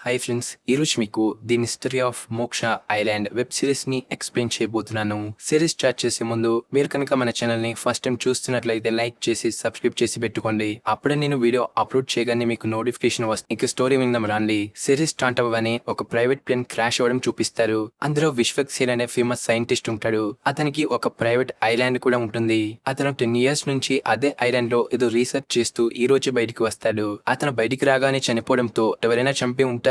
Hi friends, ఈరోజు మీకు the mystery of మోక్ష ఐలాండ్ వెబ్ సిరీస్ ని ఎక్స్ప్లెయిన్ చేయబోతున్నాను. సిరీస్ స్టార్ట్ చేసే ముందు మీరు కనుక మన ఛానల్ ని ఫస్ట్ టైం చూస్తున్నట్లయితే లైక్ చేసి సబ్స్క్రైబ్ చేసి పెట్టుకోండి. అప్పుడే నేను వీడియో అప్లోడ్ చేయగానే మీకు నోటిఫికేషన్ వస్తుంది. ఇక స్టోరీ విందాం రండి. సిరీస్ స్టార్ట్ అవ్వగానే ఒక ప్రైవేట్ ప్లేన్ క్రాష్ అవ్వడం చూపిస్తారు. అందులో విశ్వక్ సేన్ అనే ఫేమస్ సైంటిస్ట్ ఉంటాడు. అతనికి ఒక ప్రైవేట్ ఐలాండ్ కూడా ఉంటుంది. అతను 10 years నుంచి అదే ఐలాండ్ లో ఏదో రీసెర్చ్ చేస్తూ ఈ రోజు బయటికి వస్తాడు. అతను బయటికి రాగానే చనిపోవడంతో ఎవరైనా చంపి ఉంటారని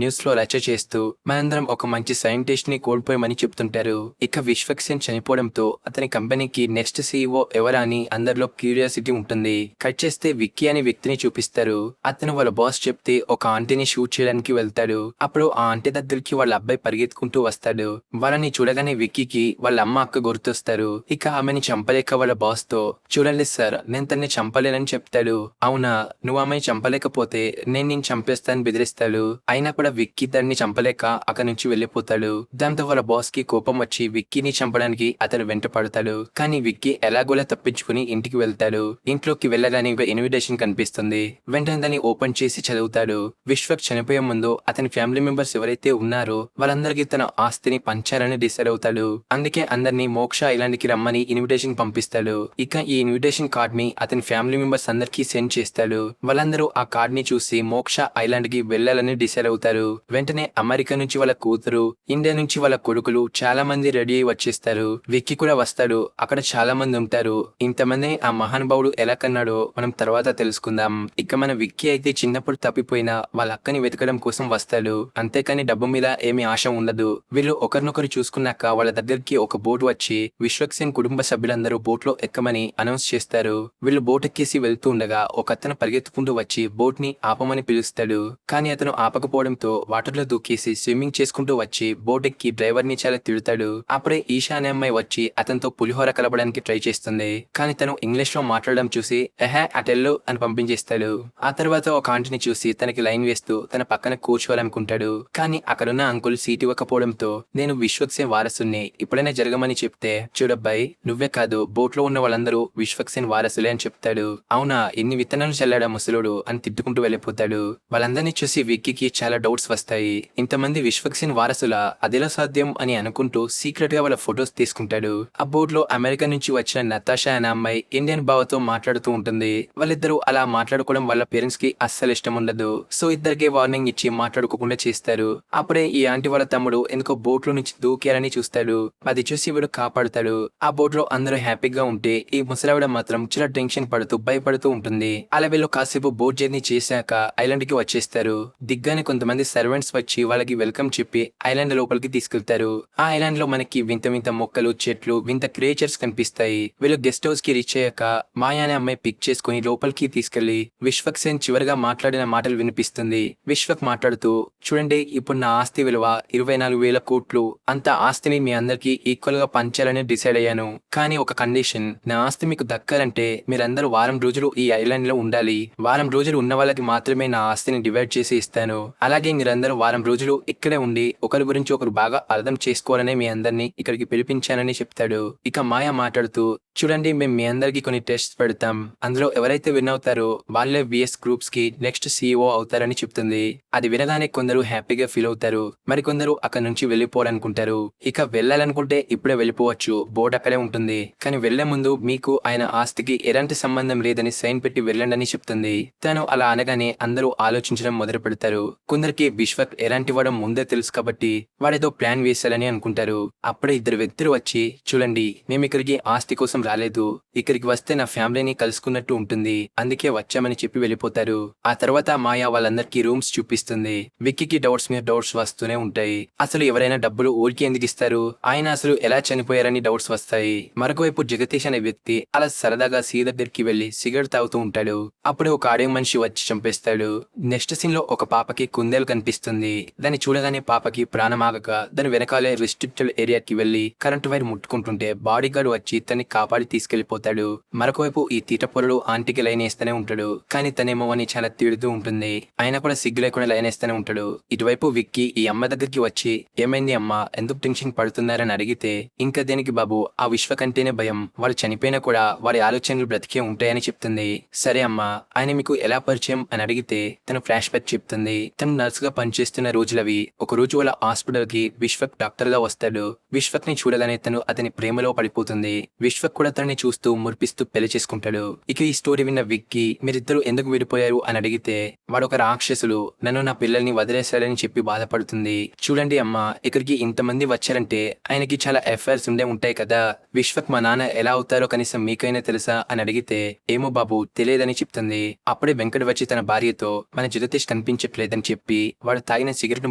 న్యూస్ లో రచ్చ చేస్తూ మనందరం ఒక మంచి సైంటిస్ట్ ని కోల్పోయామని చెప్తుంటారు. ఇక విశ్వక్ సేన్ చనిపోవడంతో అతని కంపెనీకి నెక్స్ట్ సీఈఓ ఎవరా అని అందరిలో క్యూరియాసిటీ ఉంటుంది. కట్ చేస్తే విక్కీ అనే వ్యక్తిని చూపిస్తారు. అతను వాళ్ళ బాస్ చెప్తే ఒక ఆంటీని షూట్ చేయడానికి వెళ్తాడు. అప్పుడు ఆ ఆంటీ దగ్గరికి వాళ్ళ అబ్బాయి పరిగెత్తుకుంటూ వస్తాడు. వాళ్ళని చూడగానే విక్కీకి వాళ్ళ అమ్మ అక్క గుర్తొస్తారు. ఇక ఆమెని చంపలేక వాళ్ళ బాస్ తో, చూడండి సార్, నేను తన్ని చంపలేనని చెప్తాడు. అవునా, నువ్వు ఆమెను చంపలేకపోతే నేను నేను చంపేస్తానని బెదిరిస్తాడు. అయినా కూడా విక్కీ దాన్ని చంపలేక అక్కడి నుంచి వెళ్లిపోతాడు. దాంతో వాళ్ళ బాస్ కి కోపం వచ్చి విక్కీని చంపడానికి అతను వెంట పడతాడు. కానీ విక్కీ ఎలాగోలా తప్పించుకుని ఇంటికి వెళ్తాడు. ఇంట్లోకి వెళ్ళగానే ఇన్విటేషన్ కనిపిస్తుంది. వెంటనే దాన్ని ఓపెన్ చేసి చదువుతాడు. విశ్వక్ చనిపోయే ముందు అతని ఫ్యామిలీ మెంబర్స్ ఎవరైతే ఉన్నారో వాళ్ళందరికీ తన ఆస్తిని పంచాలని డిసైడ్ అవుతాడు. అందుకే అందరినీ మోక్ష ఐలాండ్ కి రమ్మని ఇన్విటేషన్ పంపిస్తాడు. ఇక ఈ ఇన్విటేషన్ కార్డ్ ని అతని ఫ్యామిలీ మెంబర్స్ అందరికీ సెండ్ చేస్తాడు. వాళ్ళందరూ ఆ కార్డ్ ని చూసి మోక్ష ఐలాండ్ కి వెళ్లాలని డిసైడ్ అవుతారు. వెంటనే అమెరికా నుంచి వాళ్ళ కూతురు, ఇండియా నుంచి వాళ్ళ కొడుకులు చాలా మంది రెడీ అయి వచ్చేస్తారు. విక్కీ కూడా వస్తాడు. అక్కడ చాలా మంది ఉంటారు. ఇంతమంది ఆ మహానుభావుడు ఎలా కన్నాడో మనం తర్వాత తెలుసుకుందాం. ఇక మన విక్కీ అయితే చిన్నప్పుడు తప్పిపోయిన వాళ్ళ అక్కని వెతకడం కోసం వస్తాడు. అంతేకాని డబ్బు మీద ఏమీ ఆశ ఉండదు. వీళ్ళు ఒకరినొకరు చూసుకున్నాక వాళ్ళ దగ్గరికి ఒక బోట్ వచ్చి విశ్వక్ సేన్ కుటుంబ సభ్యులందరూ బోట్ లో ఎక్కమని అనౌన్స్ చేస్తారు. వీళ్ళు బోట్ ఎక్కేసి వెళ్తూ ఉండగా ఒక అతను పరిగెత్తుకుంటూ వచ్చి బోట్ ని ఆపమని పిలుస్తాడు. కానీ అతను ఆపకపోవడంతో వాటర్ లో దూకేసి స్విమ్మింగ్ చేసుకుంటూ వచ్చి బోట్ ఎక్కి డ్రైవర్ ని చాలా తిడతాడు. అప్పుడే ఈషా అనే అమ్మాయి వచ్చి అతనితో పులిహోర కలపడానికి ట్రై చేస్తుంది. కానీ తను ఇంగ్లీష్ లో మాట్లాడడం చూసి ఎహే అటెల్లు అని పంపించేస్తాడు. ఆ తర్వాత ఒక ఆంటీని చూసి తనకి లైన్ వేస్తూ తన పక్కన కూర్చోవాలనుకుంటాడు. కానీ అక్కడున్న అంకుల్ సీట్ ఇవ్వకపోవడంతో, నేను విశ్వక్ సేన్ వారసుని ఇప్పుడైనా జరగమని చెప్తే, చూడబ్బాయి, నువ్వే కాదు బోట్ లో ఉన్న వాళ్ళందరూ విశ్వక్ సేన్ వారసులే అని చెప్తాడు. అవునా, ఇన్ని విత్తనాలు చల్లాడా ముసలుడు అని తిట్టుకుంటూ వెళ్ళిపోతాడు. వాళ్ళందరినీ చూసి విక్కీకి చాలా డౌట్స్ వస్తాయి. ఇంతమంది విశ్వక్ సేన్ వారసులా, అదెలా సాధ్యం అని అనుకుంటూ సీక్రెట్ గా వాళ్ళ ఫొటోస్ తీసుకుంటాడు. ఆ బోట్ లో అమెరికా నుంచి వచ్చిన నతాషా అనే అమ్మాయి ఇండియన్ బావతో మాట్లాడుతూ ఉంటుంది. వాళ్ళిద్దరూ అలా మాట్లాడుకోవడం వాళ్ళ పేరెంట్స్ కి అస్సలు ఇష్టం ఉండదు. సో ఇద్దరికి వార్నింగ్ ఇచ్చి మాట్లాడుకోకుండా చేస్తారు. అప్పుడే ఈ ఆంటీ వాళ్ళ తమ్ముడు ఎందుకో బోట్ లో నుంచి దూకారని చూస్తాడు. అది చూసి వీడు కాపాడుతాడు. ఆ బోట్ లో అందరూ హ్యాపీగా ఉంటే ఈ ముసలావిడ మాత్రం చాలా టెన్షన్ పడుతూ భయపడుతూ ఉంటుంది. అలా వీళ్ళు కాసేపు బోట్ జర్నీ చేశాక ఐలాండ్ కి వచ్చేస్తారు. దిగ్గానే కొంతమంది సర్వెంట్స్ వచ్చి వాళ్ళకి వెల్కమ్ చెప్పి ఐలాండ్ లోపలికి తీసుకెళ్తారు. ఆ ఐలాండ్ లో మనకి వింత వింత మొక్కలు, చెట్లు, వింత క్రియేచర్స్ కనిపిస్తాయి. వీళ్ళు గెస్ట్ హౌస్ కి రీచ్ అయ్యాక మాయా అనే అమ్మాయి పిక్ చేసుకుని లోపలికి తీసుకెళ్లి విశ్వక్ సేన్ చివరిగా మాట్లాడిన మాటలు వినిపిస్తుంది. విశ్వక్ మాట్లాడుతూ, చూడండి, ఇప్పుడు నా ఆస్తి విలువ 24,000 కోట్లు. అంత ఆస్తిని మీ అందరికి ఈక్వల్ గా పంచాలని డిసైడ్ అయ్యాను. కానీ ఒక కండిషన్, నా ఆస్తి మీకు దక్కాలంటే మీరందరూ వారం రోజులు ఈ ఐలాండ్ లో ఉండాలి. వారం రోజులు ఉన్న వాళ్ళకి మాత్రమే నా ఆస్తిని డివైడ్ చేసి ఇస్తాను. అలాగే మీరందరూ వారం రోజులు ఇక్కడే ఉండి ఒకరి గురించి ఒకరు బాగా అర్థం చేసుకోవాలనే మీ అందరినీ ఇక్కడికి పిలిపించానని చెప్తాడు. ఇక మాయా మాట్లాడుతూ, చూడండి, మేము మీ అందరికి కొన్ని టెస్ట్ పెడతాం. అందులో ఎవరైతే విన్ అవుతారో వాళ్ళే విఎస్ గ్రూప్స్ కి నెక్స్ట్ సీఈఓ అవుతారని చెప్తుంది. అది వినగానే కొందరు హ్యాపీగా ఫీల్ అవుతారు. మరికొందరు అక్కడ నుంచి వెళ్ళిపోవాలనుకుంటారు. ఇక వెళ్ళాలనుకుంటే ఇప్పుడే వెళ్ళిపోవచ్చు, బోర్డు అక్కడే ఉంటుంది. కానీ వెళ్లే ముందు మీకు ఆయన ఆస్తికి ఎలాంటి సంబంధం లేదని సైన్ పెట్టి వెళ్ళండి అని చెప్తుంది. తను అలా అనగానే అందరూ ఆలోచించడం మొదలు పెడతారు. కొందరికి విశ్వక్ ఎలాంటి వాడో ముందే తెలుసు కాబట్టి వాడేదో ప్లాన్ వేశాలని అనుకుంటారు. అప్పుడే ఇద్దరు వ్యక్తులు వచ్చి, చూడండి, మేము ఇక్కడికి ఆస్తి కోసం రాలేదు. ఇక్కడికి వస్తే నా ఫ్యామిలీని కలుసుకున్నట్టు ఉంటుంది, అందుకే వచ్చామని చెప్పి వెళ్ళిపోతారు. ఆ తర్వాత మాయా వాళ్ళందరికీ రూమ్స్ చూపిస్తుంది. విక్కీకి డౌట్స్ మీద డౌట్స్ వస్తూనే ఉంటాయి. అసలు ఎవరైనా డబ్బులు ఊరికి ఎందుకు ఇస్తారు, ఆయన అసలు ఎలా చనిపోయారని డౌట్స్ వస్తాయి. మరొకవైపు జగదీష్ అనే వ్యక్తి అలా సరదాగా సీ దగ్గరికి వెళ్లి సిగరెట్ తాగుతూ ఉంటాడు. అప్పుడే ఒక ఆడే మనిషి వచ్చి చంపేస్తాడు. నెక్స్ట్ సీన్ లో ఒక పాపకి కుందేలు కనిపిస్తుంది. దాన్ని చూడగానే పాపకి ప్రాణమాగక దాని వెనకాలే రిస్ట్రిక్టెడ్ ఏరియాకి వెళ్లి కరెంట్ వైర్ ముట్టుకుంటుంటే బాడీ గార్డ్ వచ్చి తన్ని కాపాడి బాడీ తీసుకెళ్లిపోతాడు. మరొకవైపు ఈ తీటపొరలు ఆంటీకి లైన్ వేస్తూనే ఉంటాడు. కానీ తనేమో అని చాలా తిడుతూ ఉంటుంది. అయినా కూడా సిగ్గు లేకుండా లైన్ వేస్తూనే ఉంటాడు. ఇటువైపు విక్కీ ఈ అమ్మ దగ్గరికి వచ్చి ఏమైంది అమ్మ, ఎందుకు టెన్షన్ పడుతున్నారని అడిగితే ఇంకా దేనికి బాబు, ఆ విశ్వ కంటేనే భయం, వాళ్ళు చనిపోయినా కూడా వారి ఆలోచనలు బ్రతికే ఉంటాయని చెప్తుంది. సరే అమ్మా, ఆయన మీకు ఎలా పరిచయం అని అడిగితే తను ఫ్లాష్ బ్యాక్ చెప్తుంది. తను నర్స్ గా పనిచేస్తున్న రోజులవి. ఒక రోజు వాళ్ళ హాస్పిటల్ కి విశ్వక్ డాక్టర్ గా వస్తాడు. విశ్వక్ ని చూడగానే తను అతని ప్రేమలో పడిపోతుంది. విశ్వక్ కూడా తనని చూస్తూ మురిపిస్తూ పెళ్లి చేసుకుంటాడు. ఇక ఈ స్టోరీ విన్న విక్కీ మీరిద్దరు ఎందుకు విడిపోయారు అని అడిగితే వాడు ఒక రాక్షసులు నన్ను నా పిల్లల్ని వదిలేశారని చెప్పి బాధపడుతుంది. చూడండి అమ్మా, ఇక్కడికి ఇంతమంది వచ్చారంటే ఆయనకి చాలా ఎఫైర్స్ ఉండే ఉంటాయి కదా. విశ్వక్ మా నాన్న ఎలా అవుతారో కనీసం మీకైనా తెలుసా అని అడిగితే ఏమో బాబు తెలియదని చెప్తుంది. అప్పుడే వెంకట్ వచ్చి తన భార్యతో మన జగదీష్ కనిపించట్లేదని చెప్పి వాడు తాగిన సిగరెట్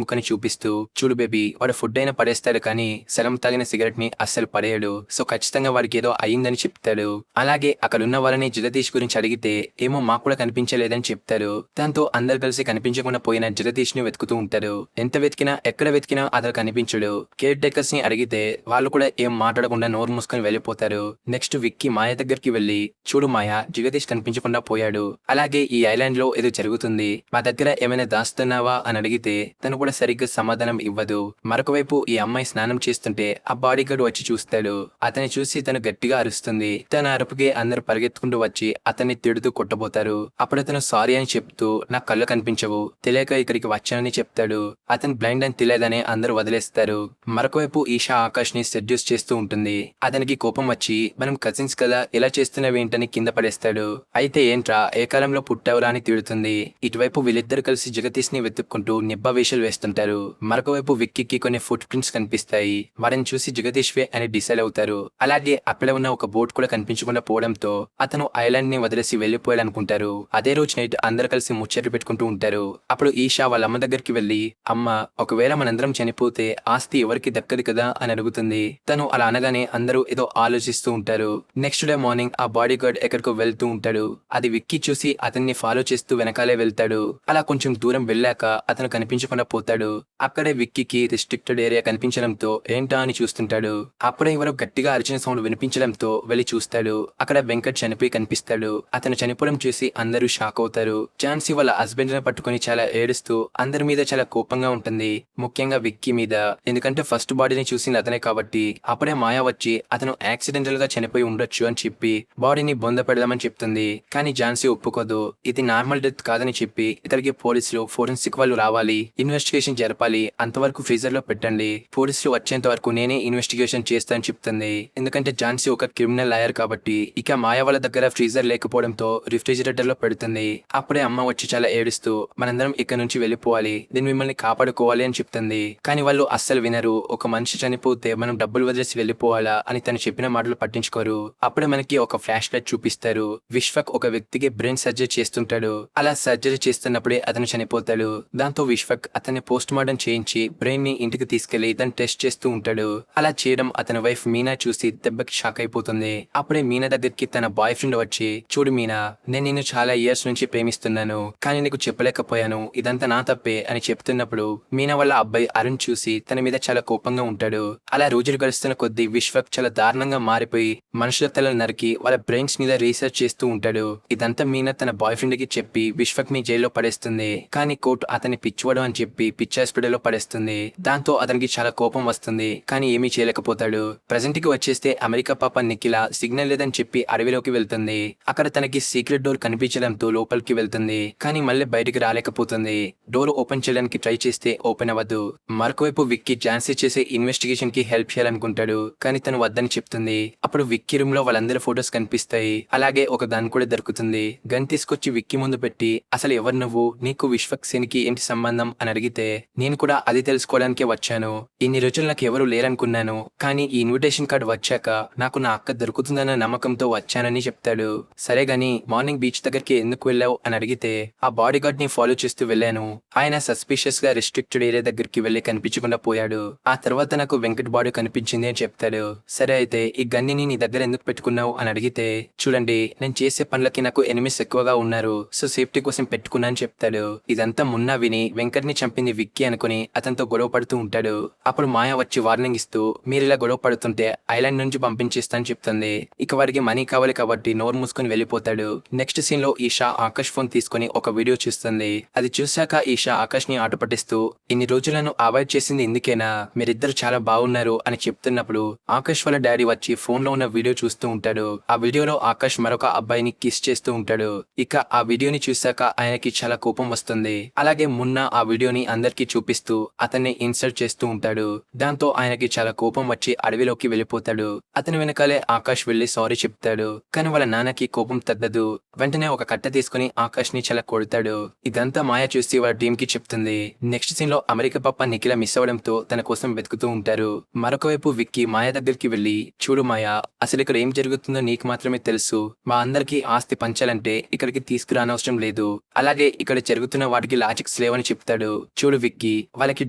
ముక్కని చూపిస్తూ చూడు బేబీ, వాడు ఫుడ్ అయినా పడేస్తాడు కానీ సలం తాగిన సిగరెట్ ని అస్సలు పడేయడు. సో ఖచ్చితంగా వాడికి ఏదో అయిందని చెప్తాడు. అలాగే అక్కడున్న వాళ్ళని జగదీష్ గురించి అడిగితే ఏమో మాకు కూడా కనిపించలేదని చెప్తారు. దాంతో అందరు కలిసి కనిపించకుండా పోయిన జగదీష్ ని వెతుకుతూ ఉంటారు. ఎంత వెతికినా ఎక్కడ వెతికినా అతను కనిపించడు. కేర్ టేకర్స్ ని అడిగితే వాళ్ళు కూడా ఏం మాట్లాడకుండా నోరు మూసుకొని వెళ్ళిపోతారు. నెక్స్ట్ విక్కీ మాయ దగ్గరికి వెళ్లి చూడు మాయ, జగదీష్ కనిపించకుండా పోయాడు. అలాగే ఈ ఐలాండ్ లో ఏదో జరుగుతుంది, మా దగ్గర ఏమైనా దాస్తున్నావా అని అడిగితే తను కూడా సరిగ్గా సమాధానం ఇవ్వదు. మరొక వైపు ఈ అమ్మాయి స్నానం చేస్తుంటే ఆ బాడీ గార్డ్ వచ్చి చూస్తాడు. అతన్ని చూసి తను గట్టిగా అరుస్తుంది. తన అరుపుకి అందరు పరిగెత్తుకుంటూ వచ్చి అతన్ని తిడుతూ కొట్టబోతారు. అప్పుడు అతను సారీ అని చెప్తూ నా కళ్ళు కనిపించవు, తెలియక ఇక్కడికి వచ్చానని చెప్తాడు. అతను బ్లైండ్ అని తెలియదని అందరూ వదిలేస్తారు. మరొకవైపు ఈషా ఆకాష్ ని సెడ్యూస్ చేస్తూ ఉంటుంది. అతనికి కోపం వచ్చి మనం కజిన్స్ కదా, ఇలా చేస్తున్నవేంటని కింద పడేస్తాడు. అయితే ఏంట్రా ఏ కాలంలో పుట్టావురా అని తిడుతుంది. ఇటువైపు వీళ్ళిద్దరు కలిసి జగదీష్ ని వెతుక్కుంటూ నిబ్బా వేషాలు వేస్తుంటారు. మరొకవైపు విక్కీకి కొన్ని ఫుట్ ప్రింట్స్ కనిపిస్తాయి. వారిని చూసి జగదీష్ వే అని డిసైడ్ అవుతారు. అలాగే అక్కడ ఉన్న ఒక బోట్ కూడా కనిపించకుండా పోవడంతో అతను ఐలాండ్ ని వదిలేసి వెళ్లిపోయాడు అనుకుంటారు. అదే రోజు నైట్ అందరు కలిసి ముచ్చట్లు పెట్టుకుంటూ ఉంటారు. అప్పుడు ఈషా వాళ్ళ అమ్మ దగ్గరికి వెళ్లి అమ్మ, ఒకవేళ మనందరం చనిపోతే ఆస్తి ఎవరికి దక్కదు కదా అని అడుగుతుంది. తను అలా అనగానే అందరూ ఏదో ఆలోచిస్తూ ఉంటారు. నెక్స్ట్ డే మార్నింగ్ ఆ బాడీ గార్డ్ ఎక్కడికో వెళ్తూ ఉంటాడు. అది విక్కీ చూసి అతన్ని ఫాలో చేస్తూ వెనకాలే వెళ్తాడు. అలా కొంచెం దూరం వెళ్ళాక అతను కనిపించకుండా పోతాడు. అక్కడే విక్కీకి రిస్ట్రిక్టెడ్ ఏరియా కనిపించడంతో ఏంటా అని చూస్తుంటాడు. అప్పుడే ఎవరో గట్టిగా అరిచిన సౌండ్ వినిపించడంతో వెళ్లి చూస్తాడు. అక్కడ వెంకట్ చనిపోయి కనిపిస్తాడు. అతను చనిపోవడం చూసి అందరూ షాక్ అవుతారు. ఝాన్సీ వాళ్ళ హస్బెండ్ ని పట్టుకుని చాలా ఏడుస్తూ అందరి మీద చాలా కోపంగా ఉంటుంది. ముఖ్యంగా విక్కీ మీద, ఎందుకంటే ఫస్ట్ బాడీని చూసింది అతనే కాబట్టి. అప్పుడే మాయా వచ్చి అతను యాక్సిడెంటల్ గా చనిపోయి ఉండొచ్చు అని చెప్పి బాడీని బొంద పెడదామని చెప్తుంది. కానీ ఝాన్సీ ఒప్పుకోదు. ఇది నార్మల్ డెత్ కాదని చెప్పి ఇతనికి పోలీసులు ఫోరెన్సిక్ వాళ్ళు రావాలి, ఇన్వెస్టిగేషన్ జరపాలి, అంతవరకు ఫ్రీజర్ లో పెట్టండి, పోలీసులు వచ్చేంత వరకు నేనే ఇన్వెస్టిగేషన్ చేస్తానని చెప్తుంది. ఎందుకంటే ఝాన్సీ ఒక క్రిమినల్ లాయర్ కాబట్టి. ఇక మాయా వాళ్ళ దగ్గర ఫ్రీజర్ లేకపోవడంతో రిఫ్రిజిరేటర్ లో పెడుతుంది. అప్పుడే అమ్మ వచ్చి చాలా ఏడుస్తూ మనందరం ఇక్కడ నుంచి వెళ్ళిపోవాలి, నేను మిమ్మల్ని కాపాడుకోవాలి అని చెప్తుంది. కానీ వాళ్ళు అస్సలు వినరు. ఒక మనిషి చనిపోతే మనం డబ్బులు వదిలేసి వెళ్ళిపోవాలా అని తను చెప్పిన మాటలు పట్టించుకోరు. అప్పుడే మనకి ఒక ఫ్లాష్ లైట్ చూపిస్తారు. విశ్వక్ ఒక వ్యక్తికి బ్రెయిన్ సర్జరీ చేస్తుంటాడు. అలా సర్జరీ చేస్తున్నప్పుడే అతను చనిపోతాడు. దాంతో విశ్వక్ అతన్ని పోస్ట్ మార్టం చేయించి బ్రెయిన్ ని ఇంటికి తీసుకెళ్లి దాన్ని టెస్ట్ చేస్తూ ఉంటాడు. అలా చేయడం అతని వైఫ్ మీనా చూసి దెబ్బకి షాక్ అయిపోతుంది. అప్పుడే మీనా దగ్గరికి తన బాయ్ ఫ్రెండ్ వచ్చి చూడు మీనా, నేను నిన్ను చాలా ఇయర్స్ నుంచి ప్రేమిస్తున్నాను, కానీ నీకు చెప్పలేకపోయాను, ఇదంతా నా తప్పే అని చెప్తున్నప్పుడు మీనా వాళ్ళ అబ్బాయి అరుణ్ చూసి తన మీద చాలా కోపంగా ఉంటాడు. అలా రోజులు గడుస్తున్న కొద్దీ విశ్వక్ చాలా దారుణంగా మారిపోయి మనుషుల తలలు నరికి వాళ్ళ బ్రెయిన్స్ మీద రీసెర్చ్ చేస్తూ ఉంటాడు. ఇదంతా మీనా తన బాయ్ ఫ్రెండ్ కి చెప్పి విశ్వక్ ని జైల్లో పడేస్తుంది. కానీ కోర్టు అతన్ని పిచ్చివాడు అని చెప్పి పిచ్చి హాస్పిటల్లో పడేస్తుంది. దాంతో అతనికి చాలా కోపం వస్తుంది. కానీ ఏమీ చేయలేకపోతాడు. ప్రెజెంట్ కి వచ్చేస్తే అమెరికా పాప నిఖిల సిగ్నల్ లేదని చెప్పి అడవిలోకి వెళ్తుంది. అక్కడ తనకి సీక్రెట్ డోర్ కనిపించడంతో లోపలికి వెళ్తుంది. కానీ మళ్ళీ బయటికి రాలేకపోతుంది. డోర్ ఓపెన్ చేయడానికి ట్రై చేస్తే ఓపెన్ అవ్వదు. మరొకవైపు విక్కీ ఝాన్సీ చేసే ఇన్వెస్టిగేషన్ కి హెల్ప్ చేయాలనుకుంటాడు. కానీ తను వద్దని చెప్తుంది. అప్పుడు విక్కీ రూమ్ లో వాళ్ళందరి ఫొటోస్ కనిపిస్తాయి. అలాగే ఒక గన్ కూడా దొరుకుతుంది. గన్ తీసుకొచ్చి విక్కీ ముందు పెట్టి అసలు ఎవరు నువ్వు, నీకు విశ్వక్ సేన్కి ఏంటి సంబంధం అని అడిగితే నేను కూడా అది తెలుసుకోవడానికే వచ్చాను. ఇన్ని రోజులు నాకు ఎవరు లేరనుకున్నాను, కానీ ఈ ఇన్విటేషన్ కార్డు వచ్చాక నాకు నా అక్క దొరుకుతుందన్న నమ్మకంతో వచ్చానని చెప్తాడు. సరే గాని మార్నింగ్ బీచ్ దగ్గరికి ఎందుకు వెళ్ళావు అని అడిగితే ఆ బాడీ గార్డ్ ని ఫాలో చేస్తూ వెళ్ళాను. ఆయన సస్పిషియస్ గా రిస్ట్రిక్టెడ్ ఏరియా దగ్గరికి వెళ్లి కనిపించకుండా పోయాడు. ఆ తర్వాత నాకు వెంకట్ బాడీ కనిపించింది అని చెప్తాడు. సరే అయితే ఈ గన్ని నీ దగ్గర ఎందుకు పెట్టుకున్నావు అని అడిగితే చూడండి, నేను చేసే పనులకి నాకు ఎనిమిస్ ఎక్కువగా ఉన్నారు, సో సేఫ్టీ కోసం పెట్టుకున్నా అని చెప్తాడు. ఇదంతా మున్నా విని వెంకట్ ని చంపింది విక్కీ అనుకుని అతనితో గొడవ పడుతూ ఉంటాడు. అప్పుడు మాయా వచ్చి వార్నింగ్ ఇస్తూ మీరు ఇలా గొడవ పడుతుంటే ఐలాండ్ నుంచి పంపించేస్తా అని అని చెప్తుంది. ఇక వాడికి మనీ కావాలి కాబట్టి నోరు మూసుకొని వెళ్ళిపోతాడు. నెక్స్ట్ సీన్ లో ఈషా ఆకాష్ ఫోన్ తీసుకొని ఒక వీడియో చూస్తుంది. అది చూశాక ఈషా ఆకాష్ ని ఆట పట్టిస్తూ ఇన్ని రోజులను అవాయిడ్ చేసింది ఇందుకేనా, మీరిద్దరు చాలా బాగున్నారు అని చెప్తున్నప్పుడు ఆకాష్ వాళ్ళ డాడీ వచ్చి ఫోన్ లో ఉన్న వీడియో చూస్తూ ఉంటాడు. ఆ వీడియోలో ఆకాష్ మరొక అబ్బాయిని కిస్ చేస్తూ ఉంటాడు. ఇక ఆ వీడియోని చూశాక ఆయనకి చాలా కోపం వస్తుంది. అలాగే మున్నా ఆ వీడియోని అందరికి చూపిస్తూ అతన్ని ఇన్సల్ట్ చేస్తూ ఉంటాడు. దాంతో ఆయనకి చాలా కోపం వచ్చి అడవిలోకి వెళ్ళిపోతాడు. అతని వెనకాలే ఆకాష్ వెళ్లి సారీ చెప్తాడు. కానీ వాళ్ళ నాన్నకి కోపం తగ్గదు. వెంటనే ఒక కట్ట తీసుకుని ఆకాష్ ని చాలా కొడతాడు. ఇదంతా మాయ చూసి వాళ్ళ టీమ్ కి చెప్తుంది. నెక్స్ట్ సీన్ లో అమెరికా పాప నిఖిల మిస్ అవడంతో తన కోసం వెతుకుతూ ఉంటారు. మరొక వైపు విక్కీ మాయ దగ్గరికి వెళ్లి, చూడు మాయ, అసలు ఇక్కడ ఏం జరుగుతుందో నీకు మాత్రమే తెలుసు. మా అందరికి ఆస్తి పంచాలంటే ఇక్కడికి తీసుకురానవసరం లేదు. అలాగే ఇక్కడ జరుగుతున్న వాటికి లాజిక్స్ లేవని చెప్తాడు. చూడు విక్కీ, వాళ్ళకి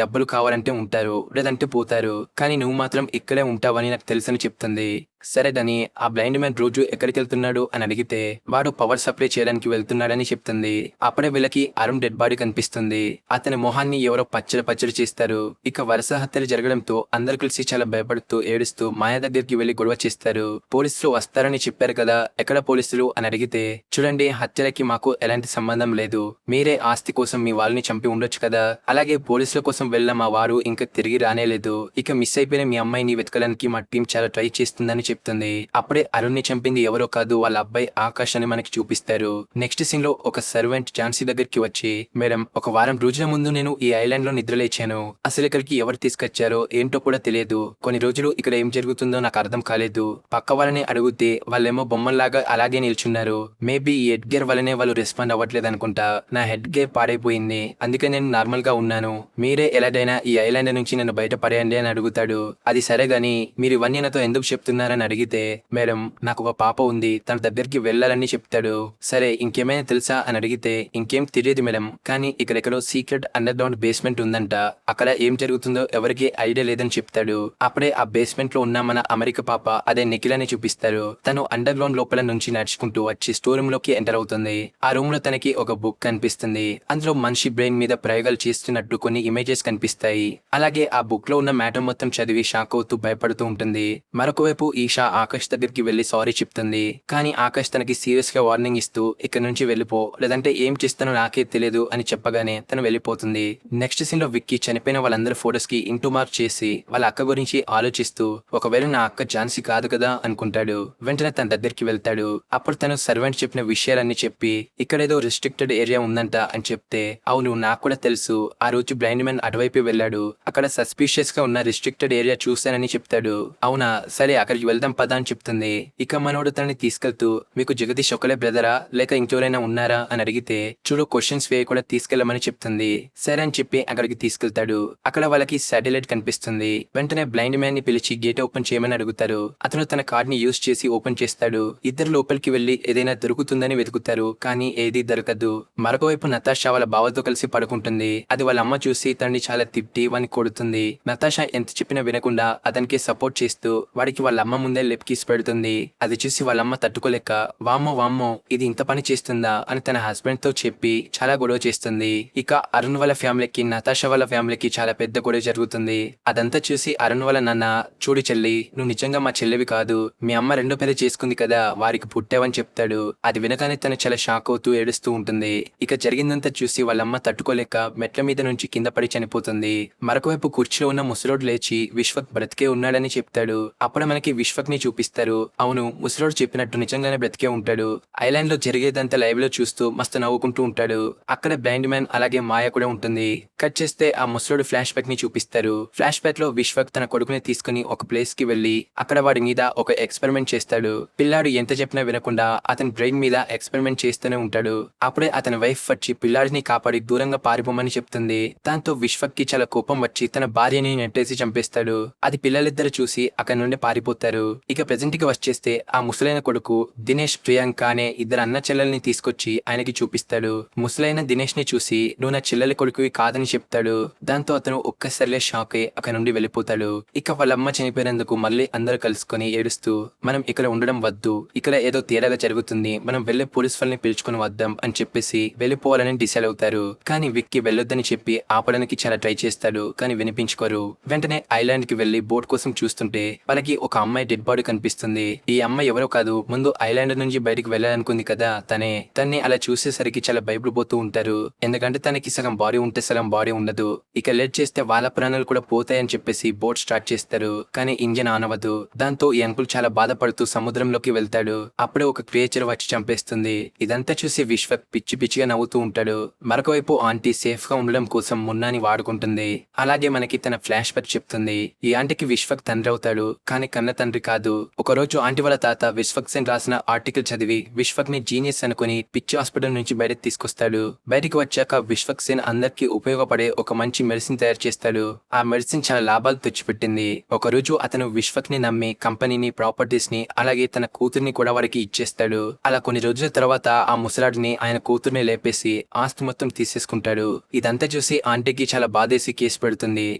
డబ్బులు కావాలంటే ఉంటారు, లేదంటే పోతారు. కానీ నువ్వు మాత్రం ఇక్కడే ఉంటావని నాకు తెలుసని చెప్తుంది. సరేదని ఆ బ్లైండ్ మ్యాన్ రోజు ఎక్కడికి వెళ్తున్నాడు అని అడిగితే వాడు పవర్ సప్లై చేయడానికి వెళ్తున్నాడని చెప్తుంది. అప్పుడే వీళ్ళకి అరుణ్ డెడ్ బాడీ కనిపిస్తుంది. అతని మొహాన్ని ఎవరో పచ్చడి చేస్తారు. ఇక వరుస హత్యలు జరగడంతో అందరు కలిసి చాలా భయపడుతూ ఏడుస్తూ మాయ దగ్గరికి వెళ్లి గొడవ చేస్తారు. పోలీసులు వస్తారని చెప్పారు కదా, ఎక్కడ పోలీసులు అని అడిగితే, చూడండి, హత్యలకి మాకు ఎలాంటి సంబంధం లేదు. మీరే ఆస్తి కోసం మీ వాళ్ళని చంపి ఉండొచ్చు కదా. అలాగే పోలీసుల కోసం వెళ్ళిన మా వారు ఇంకా తిరిగి రానేలేదు. ఇక మిస్ అయిపోయిన మీ అమ్మాయిని వెతకడానికి మా టీం చాలా ట్రై చేస్తుందని చెప్తుంది. అప్పుడే అరుణ్ ని చంపింది ఎవరో కాదు, వాళ్ళ అబ్బాయి ఆకాష్ అని మనకి చూపిస్తారు. నెక్స్ట్ సీన్ లో ఒక సర్వెంట్ ఝాన్సీ దగ్గరికి వచ్చి, మేడం, ఒక వారం రోజుల ముందు నేను ఈ ఐలాండ్ లో నిద్రలేచాను. అసలు ఇక్కడికి ఎవరు తీసుకొచ్చారో ఏంటో కూడా తెలియదు. కొన్ని రోజులు ఇక్కడ ఏం జరుగుతుందో నాకు అర్థం కాలేదు. పక్క వాళ్ళని అడిగితే వాళ్ళేమో బొమ్మల్లాగా అలాగే నిల్చున్నారు. మేబీ ఈ హెడ్ గేర్ వల్లనే వాళ్ళు రెస్పాండ్ అవ్వట్లేదు అనుకుంటా. నా హెడ్ గేర్ పాడైపోయింది, అందుకే నేను నార్మల్ గా ఉన్నాను. మీరే ఎలాగైనా ఈ ఐలాండ్ నుంచి నన్ను బయట పడేయండి అని అడుగుతాడు. అది సరే గాని మీరు ఇవన్నీ నాతో ఎందుకు చెప్తున్నారని అడిగితే, మేడం, నాకు ఒక పాప ఉంది, తన దగ్గరికి వెళ్ళాలని చెప్తాడు. సరే, ఇంకేమైనా తెలుసా అని అడిగితే, ఇంకేం తెలియదు మేడం, కానీ ఇక్కడెక్కడో సీక్రెట్ అండర్ గ్రౌండ్ బేస్మెంట్ ఉందంట. అక్కడ ఏం జరుగుతుందో ఎవరికి ఐడియా లేదని చెప్తాడు. అప్పుడే ఆ బేస్మెంట్ లో ఉన్న మన అమెరికా పాప, అదే నిఖిలని చూపిస్తారు. తను అండర్ గ్రౌండ్ లోపల నుంచి నడుచుకుంటూ వచ్చి స్టోర్ రూమ్ లోకి ఎంటర్ అవుతుంది. ఆ రూమ్ లో తనకి ఒక బుక్ కనిపిస్తుంది. అందులో మనిషి బ్రెయిన్ మీద ప్రయోగాలు చేస్తున్నట్టు కొన్ని ఇమేజెస్ కనిపిస్తాయి. అలాగే ఆ బుక్ లో ఉన్న మ్యాటర్ మొత్తం చదివి షాక్ అవుతూ భయపడుతూ ఉంటుంది. మరొక వైపు ఈషా ఆకాష్ దగ్గరికి వెళ్లి సారీ చెప్తుంది. కానీ ఆకాష్ తనకి సీరియస్ గా వార్నింగ్ ఇస్తూ ఇక్కడ నుంచి వెళ్ళిపో, లేదంటే ఏం చేస్తానో నాకే తెలియదు అని చెప్పగానే తను వెళ్ళిపోతుంది. నెక్స్ట్ సీన్ లో విక్కీ చనిపోయిన వాళ్ళందరి ఫోటోస్ కి ఇంటూ మార్క్ చేసి వాళ్ళ అక్క గురించి ఆలోచిస్తూ, ఒకవేళ నా అక్క ఝాన్సీ కాదు కదా అనుకుంటాడు. వెంటనే తన దగ్గరికి వెళ్తాడు. అప్పుడు తను సర్వెంట్ చెప్పిన విషయాలన్నీ చెప్పి ఇక్కడేదో రిస్ట్రిక్టెడ్ ఏరియా ఉందంట అని చెప్తే, అవును, నాకు కూడా తెలుసు, ఆ రోజు బ్లైండ్ మ్యాన్ అటువైపు వెళ్ళాడు, అక్కడ సస్పీషియస్ గా ఉన్న రిస్ట్రిక్టెడ్ ఏరియా చూశానని చెప్తాడు. అవునా, సరే అక్కడికి వెళ్దాం పదా అని చెప్తుంది. ఇక మనోడు తనని తీసుకెళ్తూ, మీకు జగదీష్ ఒకలే బ్రదరా లేక ఇంకెవరైనా ఉన్నారా అని అడిగితే, చూడు, క్వశ్చన్స్ వేయకుండా తీసుకెళ్లమని చెప్తుంది. సరే అని చెప్పి అక్కడికి తీసుకెళ్తాడు. అక్కడ వాళ్ళకి శాటిలైట్ కనిపిస్తుంది. వెంటనే బ్లైండ్ మ్యాన్ ని పిలిచి గేట్ ఓపెన్ చేయమని అడుగుతారు. అతను తన కార్డ్ ని యూజ్ చేసి ఓపెన్ చేస్తాడు. ఇద్దరు లోపలికి వెళ్లి ఏదైనా దొరుకుతుందని వెతుకుతారు, కానీ ఏదీ దొరకదు. మరొకవైపు నతాషా వాళ్ళ బావతో కలిసి పడుకుంటుంది. అది వాళ్ళ అమ్మ చూసి తనని చాలా తిట్టి వాని కొడుతుంది. నతాషా ఎంత చెప్పినా వినకుండా అతనికి సపోర్ట్ చేస్తూ వాడికి వాళ్ళ అమ్మ ముందే లెప్ కిస్ పెడుతుంది. అది చూసి వాళ్ళమ్మ తట్టుకోలేక, వామ్మో ఇది ఇంత పని చేస్తుందా అని తన హస్బెండ్ తో చెప్పి చాలా గొడవ చేస్తుంది. ఇక అరుణ్ వాళ్ళ ఫ్యామిలీకి నతాషా వాళ్ళ ఫ్యామిలీకి చాలా పెద్ద గొడవ జరుగుతుంది. అదంతా చూసి అరుణ్ వాళ్ళ నాన్న, చూడు చెల్లి, నువ్వు నిజంగా మా చెల్లివి కాదు, మీ అమ్మ రెండో పెళ్లి చేసుకుంది కదా, వారికి పుట్టావని చెప్తాడు. అది వినగానే తను చాలా షాక్ అవుతూ ఏడుస్తూ ఉంటుంది. ఇక జరిగిందంతా చూసి వాళ్ళమ్మ తట్టుకోలేక మెట్ల మీద నుంచి కింద పడి చనిపోతుంది. మరొకవైపు కుర్చీలో ఉన్న ముసలోడు లేచి విశ్వక్ బ్రతికే ఉన్నాడని చెప్తాడు. అప్పుడు మనకి విశ్వక్ ని చూపిస్తారు. అవును, ముసలోడు చెప్పినట్టు నిజంగానే బ్రతికే ఉంటాడు. ఐలాండ్ లో జరిగేదంతా లైవ్ లో చూస్తూ మస్తు నవ్వుకుంటూ ఉంటాడు. అక్కడ బ్లైండ్ మ్యాన్ అలాగే మాయ కూడా ఉంటుంది. కట్ చేస్తే ఆ ముసలోడు ఫ్లాష్ బ్యాక్ ని చూపిస్తారు. ఫ్లాష్ బ్యాక్ లో విశ్వక్ తన కొడుకుని తీసుకుని ఒక ప్లేస్ కి వెళ్లి అక్కడ వాడి మీద ఒక ఎక్స్పెరిమెంట్ చేస్తాడు. పిల్లాడు ఎంత చెప్పినా వినకుండా అతని బ్రెయిన్ మీద ఎక్స్పెరిమెంట్ చేస్తూనే ఉంటాడు. అప్పుడే అతని వైఫ్ వచ్చి పిల్లాడిని కాపాడి దూరంగా పారిపోమని చెప్తుంది. దాంతో విశ్వక్ కి చాలా కోపం వచ్చి తన భార్యని నెట్టేసి చంపేస్తాడు. అది పిల్లలిద్దరు చూసి అక్కడి నుండి పారిపోతారు. ఇక ప్రెజెంట్ కి వచ్చేస్తే ఆ ముసలైన కొడుకు దినేష్, ప్రియాంక అనే ఇద్దరు అన్న చెల్లెల్ని తీసుకొచ్చి ఆయనకి చూపిస్తాడు. ముసలైన దినేష్ ని చూసి, నువ్వు నా చెల్లెలి కొడుకువి కాదని చెప్తాడు. దాంతో అతను ఒక్కసారిలే షాక్ అయి అక్కడ నుండి వెళ్ళిపోతాడు. ఇక వాళ్ళమ్మ చనిపోయినందుకు మళ్ళీ అందరూ కలుసుకొని ఏడుస్తూ, మనం ఇక్కడ ఉండడం వద్దు, ఇక్కడ ఏదో తేడాగా జరుగుతుంది, మనం వెళ్లే పోలీస్ వాళ్ళని పిలుచుకుని వద్దాం అని చెప్పేసి వెళ్ళిపోవాలని డిసైడ్ అవుతారు. కానీ విక్కీ వెళ్ళొద్దని చెప్పి ఆపడానికి చాలా ట్రై చేస్తాడు, కానీ వినిపించుకోరు. వెంటనే ఐలాండ్ కి వెళ్లి బోట్ కోసం చూస్తుంటే వాళ్ళకి ఒక అమ్మాయి డెడ్ బాడీ కనిపిస్తుంది. ఈ అమ్మాయి ఎవరో కాదు, ముందు ఐలాండ్ నుంచి బయటికి వెళ్ళాలనుకుంది కదా తన్ని అలా చూసేసరికి చాలా భయపడిపోతూ ఉంటారు. ఎందుకంటే తనకి సగం బాడీ ఉంటే సగం బాడీ ఉండదు. ఇక లేట్ చేస్తే వాళ్ళ ప్రాణాలు కూడా పోతాయని చెప్పేసి బోట్ స్టార్ట్ చేస్తారు. కానీ ఇంజన్ ఆన్ అవ్వదు. దాంతో ఈ అంకుల్ చాలా బాధపడుతూ సముద్రంలోకి వెళ్తాడు. అప్పుడే ఒక క్రియేచర్ వచ్చి చంపేస్తుంది. ఇదంతా చూసి విశ్వక్ పిచ్చి పిచ్చిగా నవ్వుతూ ఉంటాడు. మరొక వైపు ఆంటీ సేఫ్ గా ఉండడం కోసం మున్నాని వాడుకుంటుంది. అలాగే మనకి తన ఫ్లాష్ బ్యాక్ చెప్తుంది. ఈ ఆంటీకి విశ్వక్ తండ్రి అవుతాడు, కానీ కన్న తండ్రి కాదు. ఒక రోజు ఆంటీ వాళ్ళ తాత విశ్వక్ సేన్ రాసిన ఆర్టికల్ చదివి విశ్వక్ ని జీనియస్ అనుకుని పిచ్చి హాస్పిటల్ నుంచి బయటకు తీసుకొస్తాడు. బయటికి వచ్చాక విశ్వక్ సేన్ అందరికి ఉపయోగపడే ఒక మంచి మెడిసిన్ తయారు చేస్తాడు. ఆ మెడిసిన్ చాలా లాభాలు తెచ్చిపెట్టింది. ఒక రోజు అతను విశ్వక్ ని నమ్మి కంపెనీని, ప్రాపర్టీస్ ని, అలాగే తన కూతుర్ని కూడా వాడికి ఇచ్చేస్తాడు. అలా కొన్ని రోజుల తర్వాత ఆ ముసలాడిని ఆయన కూతుర్ని లేపేసి ఆస్తి మొత్తం తీసేసుకుంటాడు. ఇదంతా చూసి ఆంటీకి చాలా బాధేసి కేసు పెడుతుంది,